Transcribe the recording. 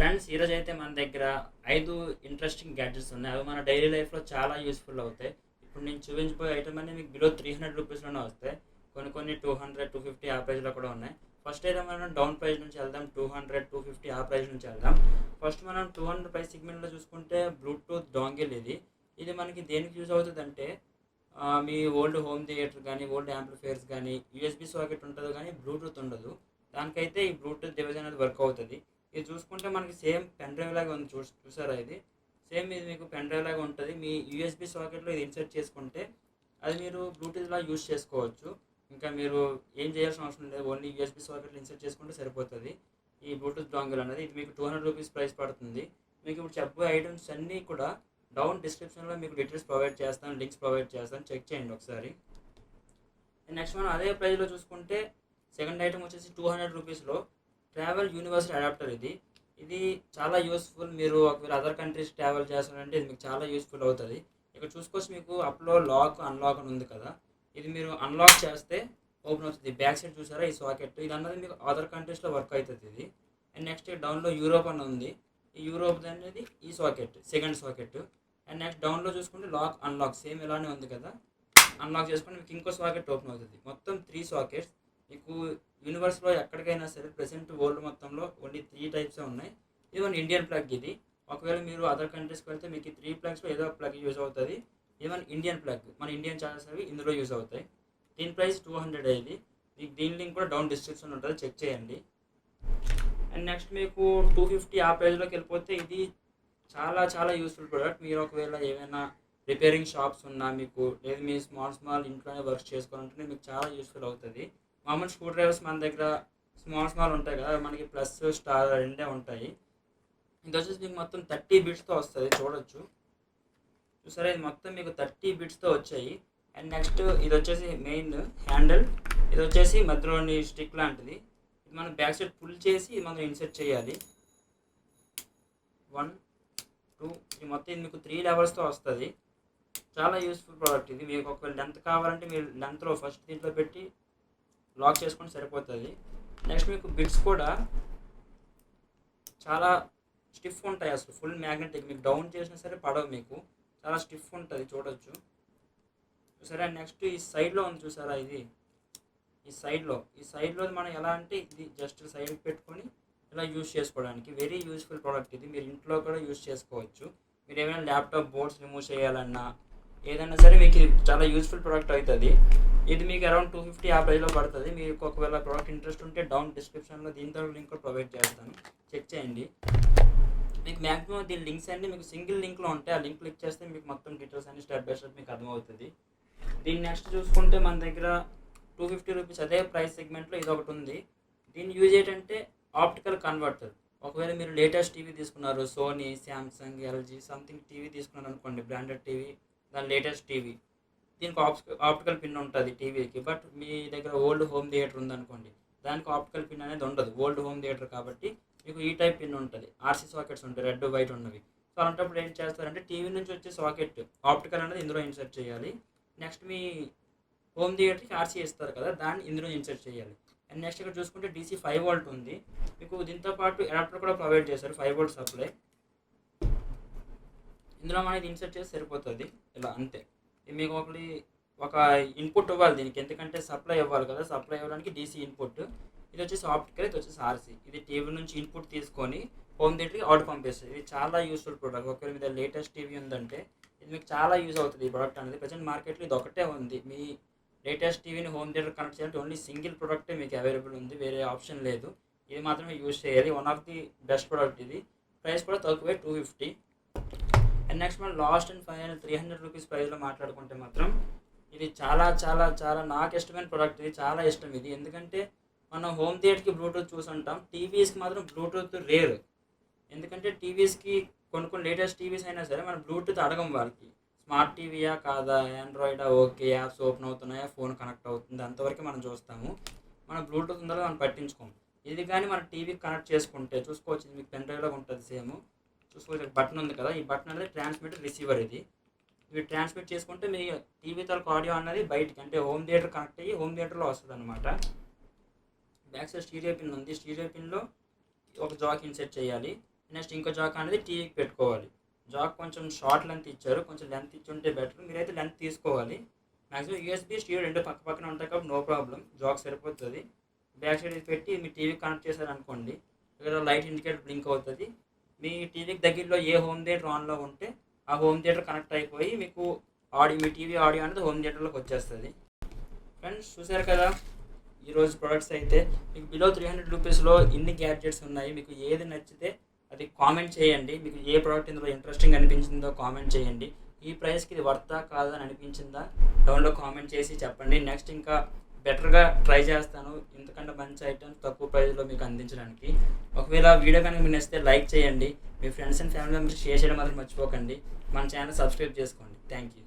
Friends, ఈరోజు అయితే మన దగ్గర 5 ఇంట్రెస్టింగ్ గ్యాడ్జెట్స్ ఉన్నాయి. అవి మన డైలీ లైఫ్లో చాలా యూస్ఫుల్ అవుతాయి. ఇప్పుడు నేను చూపించబోయే ఐటమ్ అన్ని మీకు బిలో 300 రూపీస్లోనే వస్తాయి. కొన్ని 200, 250 ఆ ప్రైస్లో కూడా ఉన్నాయి. ఫస్ట్ అయితే మనం డౌన్ ప్రైస్ నుంచి వెళ్దాం. 200, 250 ఆ ప్రైస్ నుంచి వెళ్దాం. ఫస్ట్ మనం 200 ప్రైస్ సెగ్మెంట్లో చూసుకుంటే బ్లూటూత్ డాంగిల్ ఇది మనకి దేనికి యూజ్ అవుతుంది అంటే మీ ఓల్డ్ హోమ్ థియేటర్ కానీ ఓల్డ్ యాంప్లిఫైయర్స్ కానీ యూఎస్బి సాకెట్ ఉంటుంది కానీ బ్లూటూత్ ఉండదు. దానికైతే ఈ బ్లూటూత్ డివైస్ అనేది వర్క్ అవుతుంది. ఇది చూసుకుంటే మనకి సేమ్ పెన్ డ్రైవ్ లాగా ఉంది. చూసారా, ఇది సేమ్ ఇది మీకు పెన్ డ్రైవ్ లాగా ఉంటుంది. మీ యూఎస్బి సాకెట్లో ఇది ఇన్సర్ట్ చేసుకుంటే అది మీరు బ్లూటూత్ లాగా యూజ్ చేసుకోవచ్చు. ఇంకా మీరు ఏం చేయాల్సిన అవసరం లేదు, ఓన్లీ యూఎస్బి సాకెట్లో ఇన్సర్ట్ చేసుకుంటే సరిపోతుంది. ఈ బ్లూటూత్ డాంగిల్ అనేది ఇది మీకు 200 రూపీస్ ప్రైస్ పడుతుంది. మీకు ఇప్పుడు చెప్పే ఐటమ్స్ అన్నీ కూడా డౌన్ డిస్క్రిప్షన్లో మీకు డీటెయిల్స్ ప్రొవైడ్ చేస్తాను, లింక్స్ ప్రొవైడ్ చేస్తాను, చెక్ చేయండి ఒకసారి. నెక్స్ట్ మనం అదే ప్రైస్లో చూసుకుంటే సెకండ్ ఐటమ్ వచ్చేసి 200 రూపీస్లో ట్రావెల్ యూనివర్సల్ అడాప్టర్. ఇది చాలా యూస్ఫుల్. మీరు ఒకవేళ అదర్ కంట్రీస్ ట్రావెల్ చేస్తారంటే ఇది మీకు చాలా యూస్ఫుల్ అవుతుంది. ఇక్కడ చూసుకోవచ్చు, మీకు అప్లో లాక్ అన్లాక్ అని ఉంది కదా, ఇది మీరు అన్లాక్ చేస్తే ఓపెన్ అవుతుంది. బ్యాక్ సైడ్ చూసారా ఈ సాకెట్, ఇది అన్నది మీకు అదర్ కంట్రీస్లో వర్క్ అవుతుంది ఇది. అండ్ నెక్స్ట్ డౌన్లో యూరోప్ అని ఉంది. ఈ యూరోప్ అనేది ఈ socket second socket. And next డౌన్లో చూసుకుంటే లాక్ అన్లాక్ సేమ్ ఇలానే ఉంది కదా, అన్లాక్ చేసుకుంటే మీకు ఇంకో సాకెట్ ఓపెన్ అవుతుంది. మొత్తం 3 సాకెట్స్. మీకు యూనివర్స్లో ఎక్కడికైనా సరే ప్రెసెంట్ వరల్డ్ మొత్తంలో ఓన్లీ 3 టైప్సే ఉన్నాయి. ఇది మన ఇండియన్ ప్లగ్. ఇది ఒకవేళ మీరు అదర్ కంట్రీస్కి వెళ్తే మీకు ఈ 3 ప్లగ్స్లో ఏదో ఒక ప్లగ్ యూజ్ అవుతుంది. ఈవెన్ ఇండియన్ ప్లగ్, మన ఇండియన్ ఛానల్స్ అవి ఇందులో యూజ్ అవుతాయి. దీని ప్రైస్ 200 అయ్యింది. మీకు దీని లింక్ కూడా డౌన్ డిస్క్రిప్షన్ ఉంటుంది, చెక్ చేయండి. అండ్ నెక్స్ట్ మీకు 250 ఆ ప్రైస్లోకి వెళ్ళిపోతే ఇది చాలా చాలా యూస్ఫుల్ ప్రోడక్ట్. మీరు ఒకవేళ ఏమైనా రిపేరింగ్ షాప్స్ ఉన్నా మీకు లేదు మీ స్మాల్ ఇంట్లోనే వర్క్ చేసుకోవాలంటే మీకు చాలా యూస్ఫుల్ అవుతుంది. మామూలు స్క్రూ డ్రైవర్స్ మన దగ్గర స్మాల్ ఉంటాయి కదా, మనకి ప్లస్ స్టార్ రెండే ఉంటాయి. ఇది వచ్చేసి మీకు మొత్తం 30 బిట్స్తో వస్తుంది, చూసారా, ఇది మొత్తం మీకు 30 బిట్స్తో వచ్చాయి. అండ్ నెక్స్ట్ ఇది వచ్చేసి మెయిన్ హ్యాండిల్, ఇది వచ్చేసి మధ్యలోని స్టిక్ లాంటిది. ఇది మనం బ్యాక్ సైడ్ పుల్ చేసి మనం ఇన్సర్ట్ చేయాలి. 1, 2, 3 మొత్తం ఇది మీకు 3 లెవెల్స్తో వస్తుంది. చాలా యూస్ఫుల్ ప్రోడక్ట్ ఇది. మీకు ఒకవేళ లెంత్ కావాలంటే మీరు లెంత్లో ఫస్ట్ దీంట్లో పెట్టి లాక్ చేసుకుంటే సరిపోతుంది. నెక్స్ట్ మీకు బిట్స్ కూడా చాలా స్టిఫ్ ఉంటాయి, అసలు ఫుల్ మ్యాగ్నెటిక్. మీకు డౌన్ చేసినా సరే పడవు, మీకు చాలా స్టిఫ్ ఉంటుంది, చూడొచ్చు. చూసారా, నెక్స్ట్ ఈ సైడ్లో ఉంది చూసారా, ఇది ఈ సైడ్లో మనం ఎలా అంటే ఇది జస్ట్ సైడ్ పెట్టుకొని ఇలా యూజ్ చేసుకోవడానికి వెరీ యూస్ఫుల్ ప్రోడక్ట్ ఇది. మీరు ఇంట్లో కూడా యూజ్ చేసుకోవచ్చు. మీరు ఏమైనా ల్యాప్టాప్ బోర్డ్స్ రిమూవ్ చేయాలన్నా ఏదైనా సరే మీకు ఇది చాలా యూస్ఫుల్ ప్రోడక్ట్ అవుతుంది. ఇది మీకు అరౌండ్ 250 ఆ ప్రైస్లో పడుతుంది. మీకు ఒకవేళ ప్రోడక్ట్ ఇంట్రెస్ట్ ఉంటే డౌన్ డిస్క్రిప్షన్లో దీంతో లింక్ కూడా ప్రొవైడ్ చేస్తాను, చెక్ చేయండి. మీకు మ్యాక్సిమం దీని లింక్స్ అన్నీ మీకు సింగిల్ లింక్లో ఉంటాయి. ఆ లింక్ క్లిక్ చేస్తే మీకు మొత్తం డీటెయిల్స్ అన్ని స్టెప్ బై స్టెప్ మీకు అర్థమవుతుంది. దీన్ని నెక్స్ట్ చూసుకుంటే మన దగ్గర 250 రూపీస్ అదే ప్రైస్ సెగ్మెంట్లో ఇది ఒకటి ఉంది. దీన్ని యూజ్ ఏంటంటే ఆప్టికల్ కన్వర్టర్. ఒకవేళ మీరు లేటెస్ట్ టీవీ తీసుకున్నారు, Sony, Samsung, LG something TV తీసుకున్నారు అనుకోండి, బ్రాండెడ్ టీవీ, దాని లేటెస్ట్ టీవీ, దీనికి ఆప్టికల్ పిన్ ఉంటుంది టీవీకి. బట్ మీ దగ్గర ఓల్డ్ హోమ్ థియేటర్ ఉందనుకోండి, దానికి ఆప్టికల్ పిన్ అనేది ఉండదు. ఓల్డ్ హోమ్ థియేటర్ కాబట్టి మీకు ఈ టైప్ పిన్ ఉంటుంది. ఆర్సీ సాకెట్స్ ఉంటాయి, రెడ్ వైట్ ఉన్నవి. సో అలాంటప్పుడు ఏం చేస్తారంటే టీవీ నుంచి వచ్చే సాకెట్ ఆప్టికల్ అనేది ఇందులో ఇన్సర్ట్ చేయాలి. నెక్స్ట్ మీ హోమ్ థియేటర్కి ఆర్సీ ఇస్తారు కదా, దాన్ని ఇందులో ఇన్సర్ట్ చేయాలి. అండ్ నెక్స్ట్ ఇక్కడ చూసుకుంటే DC 5 వోల్ట్ ఉంది. మీకు దీంతో పాటు అడాప్టర్ కూడా ప్రొవైడ్ చేశారు, 5 వోల్ట్ సప్లై. ఇందులో మనకి ఇన్సర్ట్ చేసి సరిపోతుంది, ఇలా అంతే. మీకు ఒక ఇన్పుట్ ఇవ్వాలి దీనికి, ఎందుకంటే సప్లై ఇవ్వాలి కదా, సప్లై ఇవ్వడానికి DC ఇన్పుట్. ఇది వచ్చేసి ఆప్టికల్, ఇది వచ్చేసి ఆర్సీ. ఇది టీవీ నుంచి ఇన్పుట్ తీసుకొని హోమ్ థియేటర్కి అవుట్ పంపిస్తుంది. ఇది చాలా యూస్ఫుల్ ప్రోడక్ట్. ఒకవేళ మీద లేటెస్ట్ టీవీ ఉందంటే ఇది మీకు చాలా యూజ్ అవుతుంది. ఈ ప్రోడక్ట్ అనేది ప్రజెంట్ మార్కెట్లో ఇది ఒకటే ఉంది. మీ లేటెస్ట్ టీవీని హోమ్ థియేటర్ కనెక్ట్ చేయాలంటే ఓన్లీ సింగిల్ ప్రోడక్టే మీకు అవైలబుల్ ఉంది, వేరే ఆప్షన్ లేదు. ఇది మాత్రమే యూజ్ చేయాలి. One of the best product ఇది. ప్రైస్ కూడా తక్కువే, 250. అండ్ నెక్స్ట్ మనం లాస్ట్ అండ్ ఫైనల్ 300 రూపీస్ ప్రైస్లో మాట్లాడుకుంటే మాత్రం ఇది చాలా చాలా చాలా నాకు ఇష్టమైన ప్రోడక్ట్. ఇది చాలా ఇష్టం ఇది, ఎందుకంటే మనం హోమ్ థియేటర్కి బ్లూటూత్ చూసుంటాం, టీవీస్కి మాత్రం బ్లూటూత్ రేర్. ఎందుకంటే టీవీస్కి కొన్ని లేటెస్ట్ టీవీస్ అయినా సరే మనం బ్లూటూత్ అడగం వాళ్ళకి. స్మార్ట్ టీవీయా కాదా, ఆండ్రాయిడా, ఓకే, యాప్స్ ఓపెన్ అవుతున్నాయా, ఫోన్ కనెక్ట్ అవుతుంది, అంతవరకు మనం చూస్తాము. మనం బ్లూటూత్ ఉందో మనం పట్టించుకోము. ఇది కానీ మన టీవీకి కనెక్ట్ చేసుకుంటే చూసుకోవచ్చు, మీకు పెన్ డ్రైవ్లో ఉంటుంది సేమ్. చూసుకోవచ్చు, బటన్ ఉంది కదా, ఈ బటన్ అనేది ట్రాన్స్మిటర్ రిసీవర్. ఇవి ట్రాన్స్మిట్ చేసుకుంటే మీ టీవీ తరకు ఆడియో అనేది బయటికి అంటే హోమ్ థియేటర్ కనెక్ట్ అయ్యి హోమ్ థియేటర్లో వస్తుంది అనమాట. బ్యాక్ సైడ్ స్టీరియో పిన్ ఉంది. స్టీరియో పిన్లో ఒక జాక్ ఇన్సెట్ చేయాలి. నెక్స్ట్ ఇంకో జాక్ అనేది టీవీకి పెట్టుకోవాలి. జాక్ కొంచెం షార్ట్ లెంత్ ఇచ్చారు, కొంచెం లెంత్ ఇచ్చి ఉంటే బెటర్. మీరైతే లెంత్ తీసుకోవాలి. మ్యాక్సిమం యూఎస్బీ స్టీవ్ రెండు పక్క పక్కన ఉంటాయి కాబట్టి నో ప్రాబ్లం, జాక్ సరిపోతుంది. బ్యాక్ సైడ్ పెట్టి మీ టీవీకి కనెక్ట్ చేశారనుకోండి, ఇక్కడ లైట్ ఇండికేటర్ బ్లింక్ అవుతుంది. మీ టీవీకి దగ్గరలో ఏ హోమ్ థియేటర్ ఆన్లో ఉంటే ఆ హోమ్ థియేటర్ కనెక్ట్ అయిపోయి మీకు మీ టీవీ ఆడియో అనేది హోమ్ థియేటర్లోకి వచ్చేస్తుంది. ఫ్రెండ్స్ చూసారు కదా ఈరోజు ప్రొడక్ట్స్ అయితే. మీకు బిలో 300 రూపీస్లో ఇన్ని గ్యాడ్జెట్స్ ఉన్నాయి. మీకు ఏది నచ్చితే అది కామెంట్ చేయండి. మీకు ఏ ప్రోడక్ట్ ఇందులో ఇంట్రెస్టింగ్ అనిపించిందో కామెంట్ చేయండి. ఈ ప్రైస్కి ఇది వర్తా కాదా అని అనిపించిందా డౌన్లో కామెంట్ చేసి చెప్పండి. నెక్స్ట్ ఇంకా బెటర్గా ట్రై చేస్తాను, ఇంతకంటే మంచి ఐటమ్స్ తక్కువ ప్రైస్లో మీకు అందించడానికి. ఒకవేళ వీడియో కనుక మీకు నచ్చితే లైక్ చేయండి, మీ friends and family members share చేయడం మాత్రం మర్చిపోకండి. మన ఛానల్ సబ్స్క్రైబ్ చేసుకోండి. Thank you.